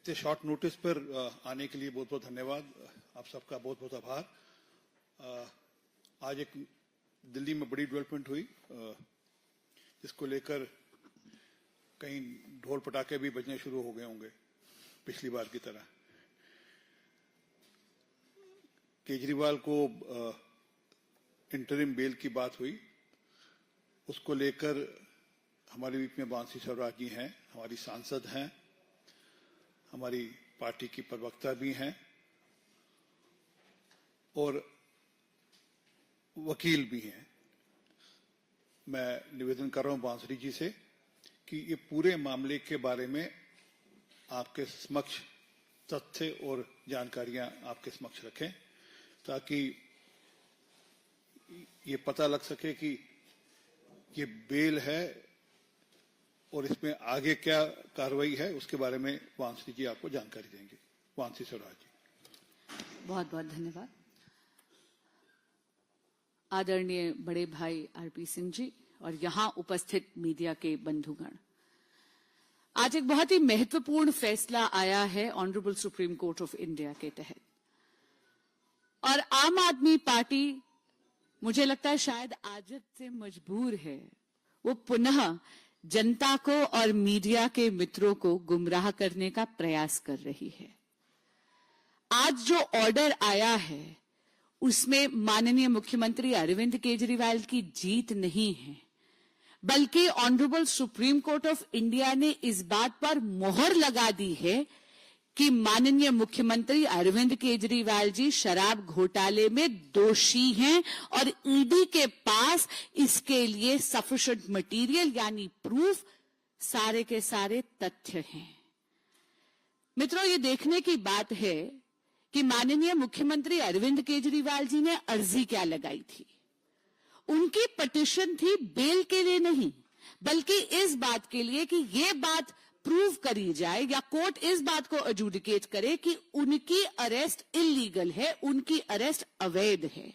इतने short notice पर आने के लिए बहुत बहुत धन्यवाद। आप सबका बहुत बहुत आभार। आज एक दिल्ली में बड़ी डेवलपमेंट हुई जिसको लेकर कहीं ढोल पटाखे भी बजने शुरू हो गए होंगे पिछली बार की तरह। केजरीवाल को इंटरिम बेल की बात हुई, उसको लेकर हमारे बीच में बांसी स्वराज जी हैं, हमारी सांसद हैं, हमारी पार्टी की प्रवक्ता भी हैं और वकील भी हैं। मैं निवेदन कर रहा हूं बांसुरी जी से कि ये पूरे मामले के बारे में आपके समक्ष तथ्य और जानकारियां आपके समक्ष रखें ताकि ये पता लग सके कि ये बेल है और इसमें आगे क्या कार्रवाई है, उसके बारे में वांसी जी आपको जानकारी देंगे। वांसी स्वराज जी। बहुत बहुत धन्यवाद। आदरणीय बड़े भाई आरपी सिंह जी और यहां उपस्थित मीडिया के बंधुगण, आज एक बहुत ही महत्वपूर्ण फैसला आया है honourable supreme court of India के तहत, और आम आदमी पार्टी मुझे लगता है शायद आदत से मजबूर है, वो पुनः जनता को और मीडिया के मित्रों को गुमराह करने का प्रयास कर रही है। आज जो ऑर्डर आया है उसमें माननीय मुख्यमंत्री अरविंद केजरीवाल की जीत नहीं है, बल्कि honourable supreme court of India ने इस बात पर मोहर लगा दी है कि माननीय मुख्यमंत्री अरविंद केजरीवाल जी शराब घोटाले में दोषी हैं और ईडी के पास इसके लिए सफिशिएंट मटेरियल यानी प्रूफ, सारे के सारे तथ्य हैं। मित्रों, ये देखने की बात है कि माननीय मुख्यमंत्री अरविंद केजरीवाल जी ने अर्जी क्या लगाई थी। उनकी पिटीशन थी बेल के लिए नहीं, बल्कि इस बात के लिए कि ये बात प्रूव करी जाए या कोर्ट इस बात को एडजुडिकेट करे कि उनकी अरेस्ट इलीगल है, उनकी अरेस्ट अवैध है।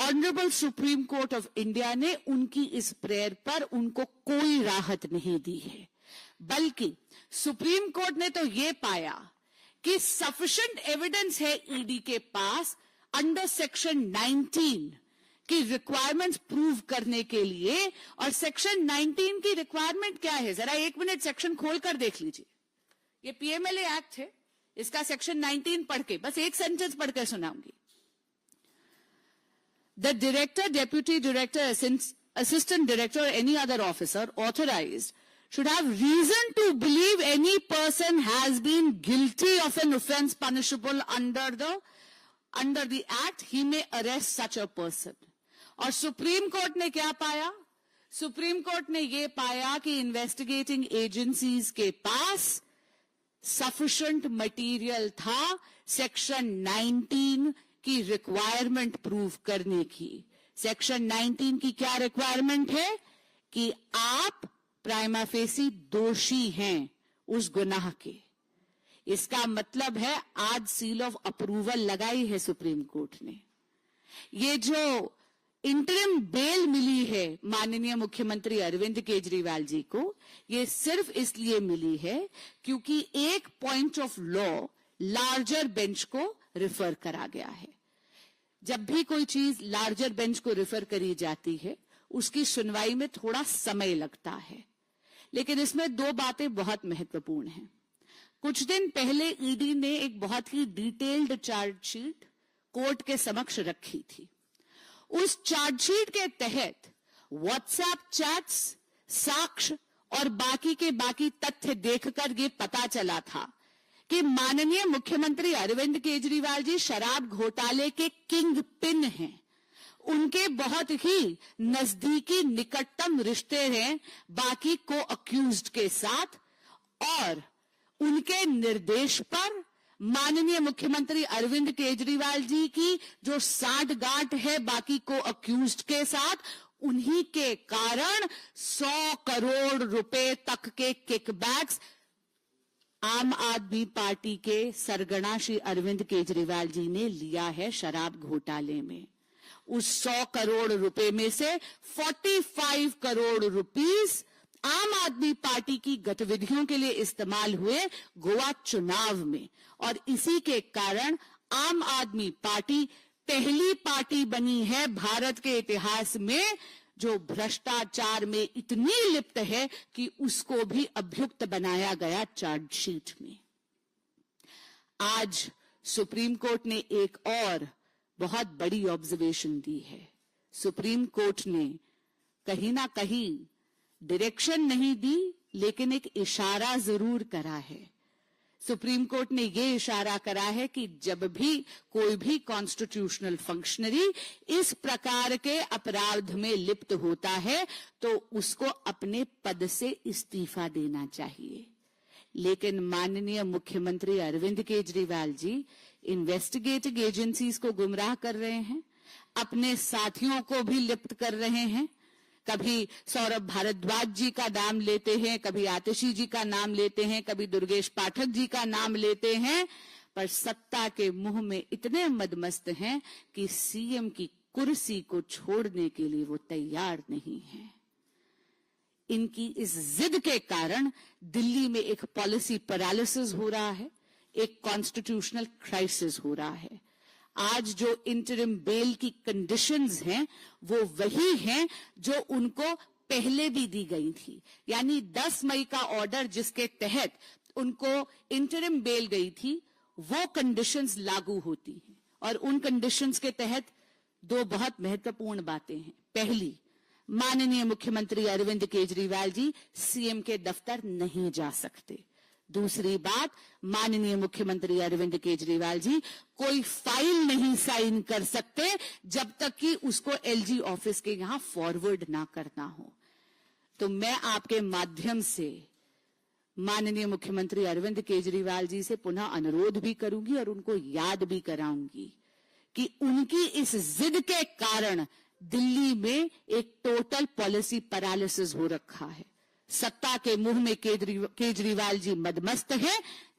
Honourable supreme court of India ने उनकी इस प्रेयर पर उनको कोई राहत नहीं दी है, बल्कि सुप्रीम कोर्ट ने तो ये पाया कि सफिशिएंट एविडेंस है ईडी के पास अंडर सेक्शन 19 की रिक्वायरमेंट्स प्रूव करने के लिए। और सेक्शन 19 की रिक्वायरमेंट क्या है, जरा एक मिनट सेक्शन खोलकर देख लीजिए। ये पीएमएलए एक्ट है, इसका सेक्शन 19 पढ़ के बस एक सेंटेंस पढ़कर सुनाऊंगी। The director, deputy director, assistant director or any other officer authorized should have reason to believe any person has been guilty of an offense punishable under the act, he may arrest such a person. और supreme court ने क्या पाया? Supreme court ने यह पाया कि investigating agencies के पास sufficient material था सेक्शन 19 की रिक्वायरमेंट प्रूव करने की। सेक्शन 19 की क्या रिक्वायरमेंट है कि आप प्राइमा फेसी दोषी हैं उस गुनाह के। इसका मतलब है आज सील ऑफ अप्रूवल लगाई है सुप्रीम कोर्ट ने। ये जो इंटरिम बेल मिली है माननीय मुख्यमंत्री अरविंद केजरीवाल जी को, ये सिर्फ इसलिए मिली है क्योंकि एक point of law larger bench को रिफर करा गया है। जब भी कोई चीज लार्जर बेंच को रिफर करी जाती है उसकी सुनवाई में थोड़ा समय लगता है, लेकिन इसमें दो बातें बहुत महत्वपूर्ण हैं। कुछ दिन पहले ईडी ने एक बहुत ही डिटेल्ड चार्जशीट कोर्ट के समक्ष रखी थी। उस चार्जशीट के तहत व्हाट्सएप चैट्स, साक्ष्य और बाकी के बाकी तथ्य देखकर ये पता चला था कि माननीय मुख्यमंत्री अरविंद केजरीवाल जी शराब घोटाले के किंग पिन हैं। उनके बहुत ही नजदीकी निकटतम रिश्ते हैं बाकी को अक्यूज्ड के साथ, और उनके निर्देश पर माननीय मुख्यमंत्री अरविंद केजरीवाल जी की जो साठगांठ है बाकी को अक्यूज्ड के साथ, उन्हीं के कारण 100 करोड़ रुपए तक के किकबैक्स आम आदमी पार्टी के सरगना श्री अरविंद केजरीवाल जी ने लिया है शराब घोटाले में। उस 100 करोड़ रुपए में से 45 करोड़ रुपीस आम आदमी पार्टी की गतिविधियों के लिए इस्तेमाल हुए गोवा चुनाव में, और इसी के कारण आम आदमी पार्टी पहली पार्टी बनी है भारत के इतिहास में जो भ्रष्टाचार में इतनी लिप्त है कि उसको भी अभियुक्त बनाया गया चार्जशीट में। आज सुप्रीम कोर्ट ने एक और बहुत बड़ी ऑब्जर्वेशन दी है। सुप्रीम कोर्ट ने कहीं ना कहीं डायरेक्शन नहीं दी, लेकिन एक इशारा जरूर करा है। सुप्रीम कोर्ट ने यह इशारा करा है कि जब भी कोई भी कॉन्स्टिट्यूशनल फंक्शनरी इस प्रकार के अपराध में लिप्त होता है तो उसको अपने पद से इस्तीफा देना चाहिए। लेकिन माननीय मुख्यमंत्री अरविंद केजरीवाल जी इन्वेस्टिगेटिंग एजेंसीज को गुमराह कर रहे हैं, अपने साथियों को भी लिप्त कर रहे हैं। कभी सौरभ भारद्वाज जी का नाम लेते हैं, कभी आतिशी जी का नाम लेते हैं, कभी दुर्गेश पाठक जी का नाम लेते हैं, पर सत्ता के मुंह में इतने मदमस्त हैं कि सीएम की कुर्सी को छोड़ने के लिए वो तैयार नहीं है। इनकी इस जिद के कारण दिल्ली में एक पॉलिसी पैरालिसिस हो रहा है, एक कॉन्स्टिट्यूशनल क्राइसिस हो रहा है। आज जो इंटरिम बेल की कंडीशंस हैं वो वही हैं जो उनको पहले भी दी गई थी, यानी 10 मई का ऑर्डर जिसके तहत उनको इंटरिम बेल गई थी वो कंडीशंस लागू होती हैं। और उन कंडीशंस के तहत दो बहुत महत्वपूर्ण बातें हैं। पहली, माननीय मुख्यमंत्री अरविंद केजरीवाल जी सीएम के दफ्तर नहीं जा सकते। दूसरी बात, माननीय मुख्यमंत्री अरविंद केजरीवाल जी कोई फाइल नहीं साइन कर सकते जब तक कि उसको एलजी ऑफिस के यहां फॉरवर्ड ना करना हो। तो मैं आपके माध्यम से माननीय मुख्यमंत्री अरविंद केजरीवाल जी से पुनः अनुरोध भी करूंगी और उनको याद भी कराऊंगी कि उनकी इस जिद के कारण दिल्ली में एक टोटल पॉलिसी पैरालिसिस हो रखा है। सत्ता के मुंह में केजरीवाल जी मदमस्त है,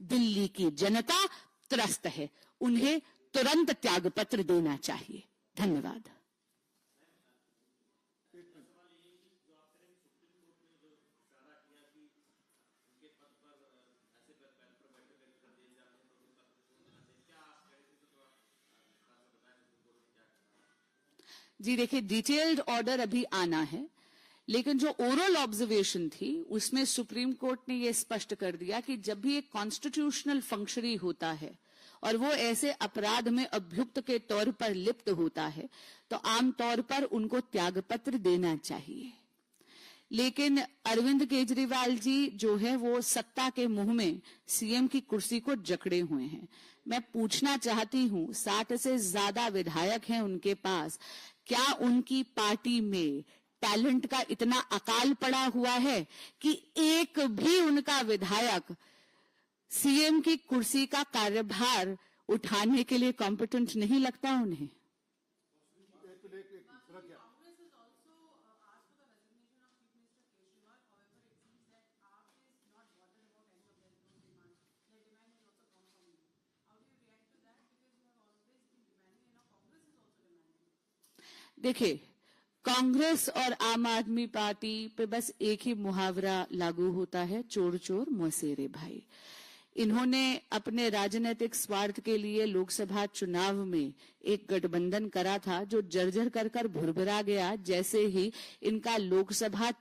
दिल्ली की जनता त्रस्त है। उन्हें तुरंत त्यागपत्र देना चाहिए। धन्यवाद। जी देखिए, डिटेल्ड ऑर्डर अभी आना है, लेकिन जो ओरल ऑब्जर्वेशन थी उसमें सुप्रीम कोर्ट ने यह स्पष्ट कर दिया कि जब भी एक कॉन्स्टिट्यूशनल फंक्शनरी होता है और वो ऐसे अपराध में अभियुक्त के तौर पर लिप्त होता है तो आमतौर पर उनको त्यागपत्र देना चाहिए। लेकिन अरविंद केजरीवाल जी जो है वो सत्ता के मुंह में सीएम की कुर्सी को जकड़े हुए हैं। मैं पूछना चाहती हूं, 60 से ज्यादा विधायक हैं उनके पास, क्या उनकी पार्टी में टैलेंट का इतना अकाल पड़ा हुआ है कि एक भी उनका विधायक सीएम की कुर्सी का कार्यभार उठाने के लिए कॉम्पिटेंट नहीं लगता उन्हें? देखिए, कांग्रेस और आम आदमी पार्टी पे बस एक ही मुहावरा लागू होता है, चोर चोर मौसेरे भाई। इन्होंने अपने राजनीतिक स्वार्थ के लिए लोकसभा चुनाव में एक गठबंधन करा था जो जर्जर कर भुरभुरा गया जैसे ही इनका लोकसभा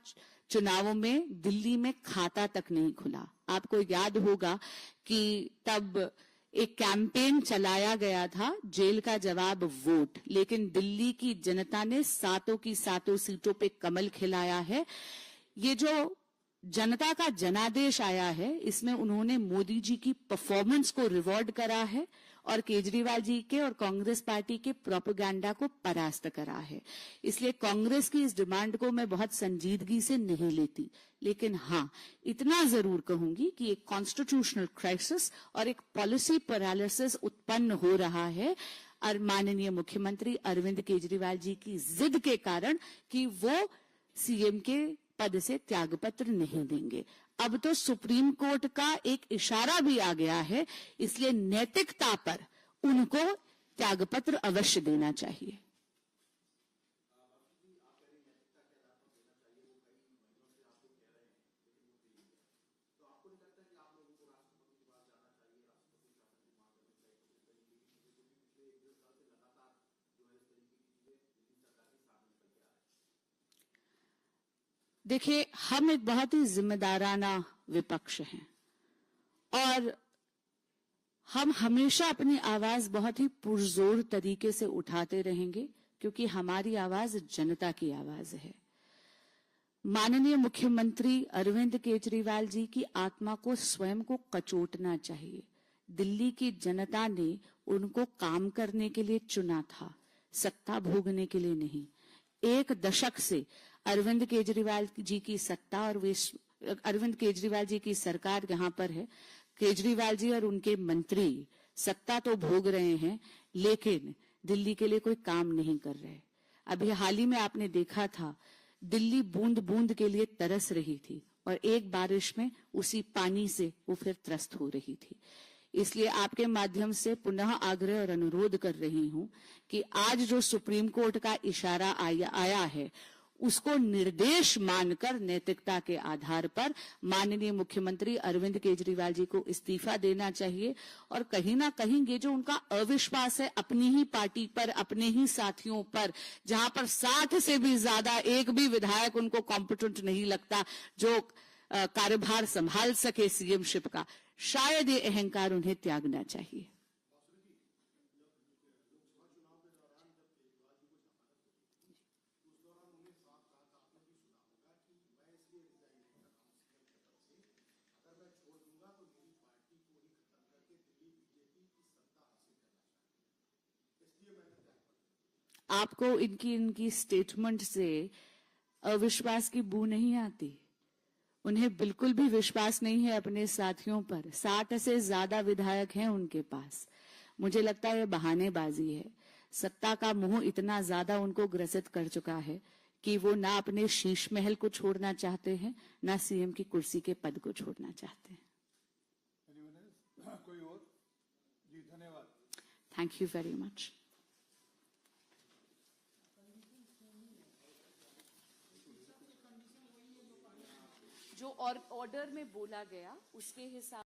चुनावों में दिल्ली में खाता तक नहीं खुला। आपको याद होगा कि तब एक कैंपेन चलाया गया था, जेल का जवाब वोट, लेकिन दिल्ली की जनता ने सातों की सातों सीटों पे कमल खिलाया है। ये जो जनता का जनादेश आया है इसमें उन्होंने मोदी जी की परफॉर्मेंस को रिवॉर्ड करा है और केजरीवाल जी के और कांग्रेस पार्टी के प्रोपेगेंडा को परास्त करा है। इसलिए कांग्रेस की इस डिमांड को मैं बहुत संजीदगी से नहीं लेती, लेकिन हाँ इतना जरूर कहूंगी कि एक कॉन्स्टिट्यूशनल क्राइसिस और एक पॉलिसी पैरालिसिस उत्पन्न हो रहा है और माननीय मुख्यमंत्री अरविंद केजरीवाल जी की जिद के कारण कि वो सीएम के पद से त्यागपत्र नहीं देंगे। अब तो सुप्रीम कोर्ट का एक इशारा भी आ गया है, इसलिए नैतिकता पर उनको त्यागपत्र अवश्य देना चाहिए। देखिए, हम एक बहुत ही जिम्मेदाराना विपक्ष हैं और हम हमेशा अपनी आवाज बहुत ही पुरजोर तरीके से उठाते रहेंगे क्योंकि हमारी आवाज जनता की आवाज है। माननीय मुख्यमंत्री अरविंद केजरीवाल जी की आत्मा को स्वयं को कचोटना चाहिए। दिल्ली की जनता ने उनको काम करने के लिए चुना था, सत्ता भोगने के लिए नहीं। 1 दशक से अरविंद केजरीवाल जी की सत्ता और अरविंद केजरीवाल जी की सरकार यहां पर है। केजरीवाल जी और उनके मंत्री सत्ता तो भोग रहे हैं लेकिन दिल्ली के लिए कोई काम नहीं कर रहे। अभी हाल ही में आपने देखा था, दिल्ली बूंद बूंद के लिए तरस रही थी और एक बारिश में उसी पानी से वो फिर त्रस्त हो रही थी। इसलिए आपके माध्यम से पुनः आग्रह और अनुरोध कर रही हूं कि आज जो सुप्रीम कोर्ट का इशारा आया है उसको निर्देश मानकर नैतिकता के आधार पर माननीय मुख्यमंत्री अरविंद केजरीवाल जी को इस्तीफा देना चाहिए और कहीं ना कहीं ये जो उनका अविश्वास है अपनी ही पार्टी पर, अपने ही साथियों पर, जहां पर 60 से भी ज्यादा एक भी विधायक उनको कॉम्पिटेंट नहीं लगता जो कार्यभार संभाल सके सीएमशिप का, शायद ये अहंकार उन्हें त्यागना चाहिए। आपको इनकी स्टेटमेंट से अविश्वास की बू नहीं आती? उन्हें बिल्कुल भी विश्वास नहीं है अपने साथियों पर। 60 से ज्यादा विधायक हैं उनके पास। मुझे लगता है ये बहानेबाजी है। सत्ता का मोह इतना ज्यादा उनको ग्रसित कर चुका है कि वो ना अपने शीश महल को छोड़ना चाहते हैं, ना सीएम की कुर्सी के पद को छोड़ना चाहते हैं। कोई और? जी धन्यवाद। Thank you very much. जो ऑर्डर में बोला गया उसके हिसाब